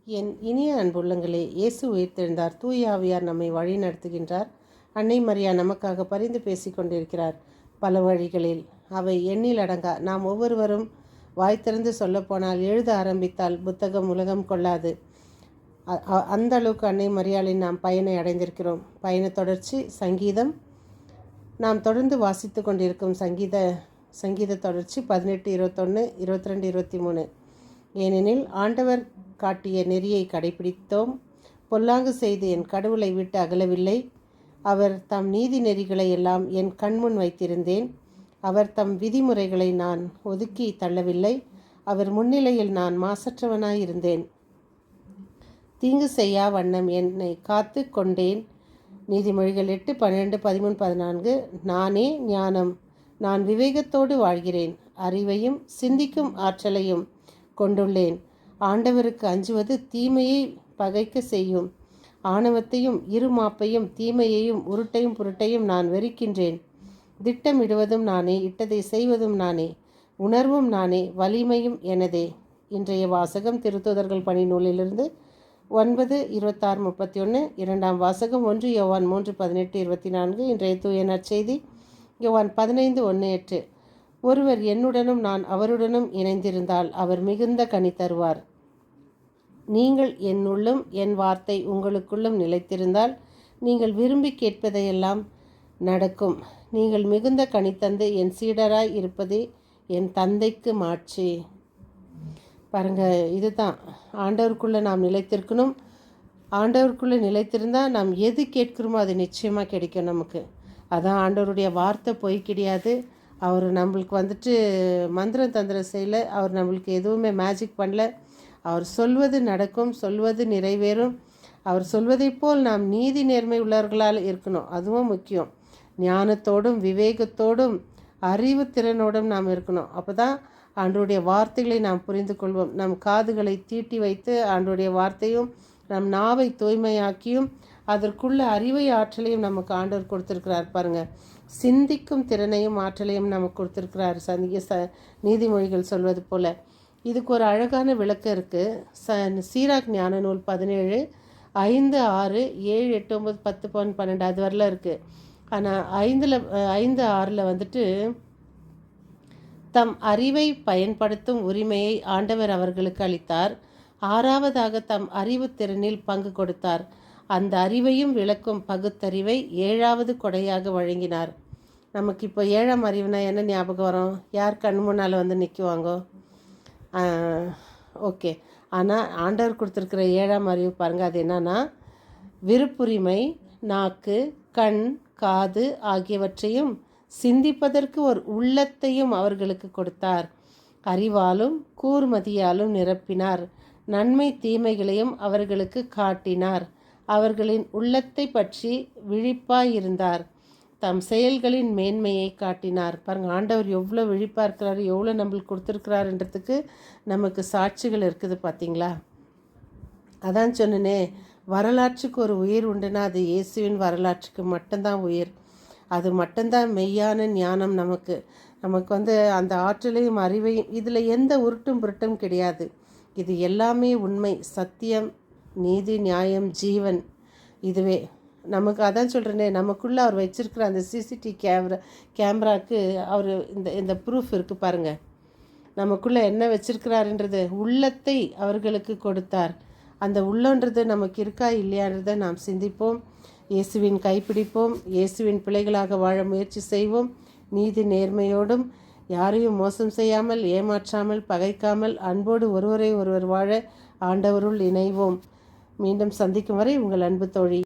என் இனிய அன்புள்ளங்களே, இயேசு உயிர்த்தெழுந்தார். தூய ஆவியார் நம்மை வழி நடத்துகின்றார். அன்னை மரியா நமக்காக பரிந்து பேசிக் கொண்டிருக்கிறார் பல வழிகளில். அவை எண்ணில் அடங்கா. நாம் ஒவ்வொருவரும் வாய் திறந்து சொல்லப்போனால், எழுத ஆரம்பித்தால் புத்தகம் உலகம் கொள்ளாது. அந்த அளவுக்கு அன்னை மரியாளின் நாம் பயனை அடைந்திருக்கிறோம். பயண தொடர்ச்சி சங்கீதம். நாம் தொடர்ந்து வாசித்து கொண்டிருக்கும் சங்கீத தொடர்ச்சி 18, 21, 22, 23. ஏனெனில் ஆண்டவர் காட்டிய நெறியை கடைபிடித்தோம், பொல்லாங்கு செய்து என் கடவுளை விட்டு அகலவில்லை. அவர் தம் நீதி நெறிகளை எல்லாம் என் கண்முன் வைத்திருந்தேன். அவர் தம் விதிமுறைகளை நான் ஒதுக்கி தள்ளவில்லை. அவர் முன்னிலையில் நான் மாசற்றவனாயிருந்தேன். தீங்கு செய்யா வண்ணம் என்னை காத்து கொண்டேன். நீதிமொழிகள் 8, 12, 13, 14. நானே ஞானம், நான் விவேகத்தோடு வாழ்கிறேன், அறிவையும் சிந்திக்கும் ஆற்றலையும் கொண்டுள்ளேன். ஆண்டவருக்கு அஞ்சுவது தீமையை பகைக்க செய்யும். ஆணவத்தையும் இருமாப்பையும் தீமையையும் உருட்டையும் புருட்டையும் நான் வெறுக்கின்றேன். திட்டமிடுவதும் நானே, இட்டதை செய்வதும் நானே, உணர்வும் நானே, வலிமையும் எனதே. இன்றைய வாசகம் திருத்தூதர்கள் பணி நூலிலிருந்து 9, 26, 31. இரண்டாம் வாசகம் 1 யோவான் 3, 18, 24. இன்றைய தூய நற்செய்தி யோவான் 15, 1, 8. ஒருவர் என்னுடனும் நான் அவருடனும் இணைந்திருந்தால் அவர் மிகுந்த கனி தருவார். நீங்கள் என்னுள்ளும் என் வார்த்தை உங்களுக்குள்ளும் நிலைத்திருந்தால் நீங்கள் விரும்பி கேட்பதையெல்லாம் நடக்கும். நீங்கள் மிகுந்த கனி தந்து என் சீடராய் இருப்பதே என் தந்தைக்கு மாட்சி. பாருங்கள், இதுதான் ஆண்டவருக்குள்ளே நாம் நிலைத்திருக்கணும். ஆண்டவருக்குள்ளே நிலைத்திருந்தால் நாம் எது கேட்குறோமோ அது நிச்சயமாக கிடைக்கும் நமக்கு. அதான் ஆண்டவருடைய வார்த்தை பொய் கிடையாது. அவர் நம்மளுக்கு மந்திரம் தந்திரம் செய்யலை. அவர் நம்மளுக்கு எதுவுமே மேஜிக் பண்ணல. அவர் சொல்வது நடக்கும், சொல்வது நிறைவேறும். அவர் சொல்வதை போல் நாம் நீதி நேர்மை உள்ளவர்களால் இருக்கணும். அதுவும் முக்கியம். ஞானத்தோடும் விவேகத்தோடும் அறிவு திறனோடும் நாம் இருக்கணும். அப்போ தான் ஆண்டவருடைய வார்த்தைகளை நாம் புரிந்து கொள்வோம். நம் காதுகளை தீட்டி வைத்து ஆண்டவருடைய வார்த்தையும் நம் நாவை தூய்மையாக்கியும் அதற்குள்ள அறிவை ஆற்றலையும் நமக்கு ஆண்டவர் கொடுத்துருக்கிறார். பாருங்கள், சிந்திக்கும் திறனையும் ஆற்றலையும் நமக்கு கொடுத்துருக்கிறார். நீதிமொழிகள் சொல்வது போல். இதுக்கு ஒரு அழகான விளக்கம் இருக்குது. சீராக் ஞான நூல் 17, 5, 6, 7, 8, 9, 10, 12 அது வரலாம் இருக்குது. ஆனால் 5, 6 தம் அறிவை பயன்படுத்தும் உரிமையை ஆண்டவர் அவர்களுக்கு அளித்தார். 6வதாக தம் அறிவு திறனில் பங்கு கொடுத்தார். அந்த அறிவையும் விளக்கும் பகுத்தறிவை 7வது கொடையாக வழங்கினார். நமக்கு இப்போ 7ஆம் அறிவுனா என்ன ஞாபகம் வரும்? யார் கண் முன்னால் நிற்குவாங்கோ? ஓகே. ஆனால் ஆண்டவர் கொடுத்துருக்கிற 7ஆம் அறிவு பாருங்கள், அது என்னன்னா விருப்புரிமை, நாக்கு, கண், காது ஆகியவற்றையும் சிந்திப்பதற்கு ஒரு உள்ளத்தையும் அவர்களுக்கு கொடுத்தார். அறிவாலும் கூர்மதியாலும் நிரப்பினார். நன்மை தீமைகளையும் அவர்களுக்கு காட்டினார். அவர்களின் உள்ளத்தை பற்றி விழிப்பாயிருந்தார். தம் செயல்களின் மேன்மையை காட்டினார். பாருங்கள், ஆண்டவர் எவ்வளோ விழிப்பாக இருக்கிறாரு, எவ்வளோ நம்மளுக்கு கொடுத்துருக்கிறாருன்றதுக்கு நமக்கு சாட்சிகள் இருக்குது. பார்த்தீங்களா? அதான் சொன்னனே, வரலாற்றுக்கு ஒரு உயிர் உண்டுன்னா அது இயேசுவின் வரலாற்றுக்கு மட்டும்தான் உயிர். அது மட்டும்தான் மெய்யான ஞானம். நமக்கு அந்த ஆற்றலையும் அறிவையும், இதில் எந்த உருட்டும் புருட்டும் கிடையாது. இது எல்லாமே உண்மை, சத்தியம், நீதி, நியாயம், ஜீவன். இதுவே நமக்கு. அதான் சொல்கிறேனே, நமக்குள்ளே அவர் வச்சிருக்கிற அந்த சிசிடிவி கேமராவுக்கு அவர் இந்த ப்ரூஃப் இருக்குது பாருங்கள். நமக்குள்ளே என்ன வச்சிருக்கிறாருன்றது உள்ளத்தை அவர்களுக்கு கொடுத்தார். அந்த உள்ளன்றது நமக்கு இருக்கா இல்லையான்றதை நாம் சிந்திப்போம். இயேசுவின் கைப்பிடிப்போம். இயேசுவின் பிள்ளைகளாக வாழ முயற்சி செய்வோம். நீதி நேர்மையோடும் யாரையும் மோசம் செய்யாமல், ஏமாற்றாமல், பகைக்காமல், அன்போடு ஒருவரை ஒருவர் வாழ ஆண்டவருள் இணைவோம். மீண்டும் சந்திக்கும் வரை உங்கள் அன்பு தோழி.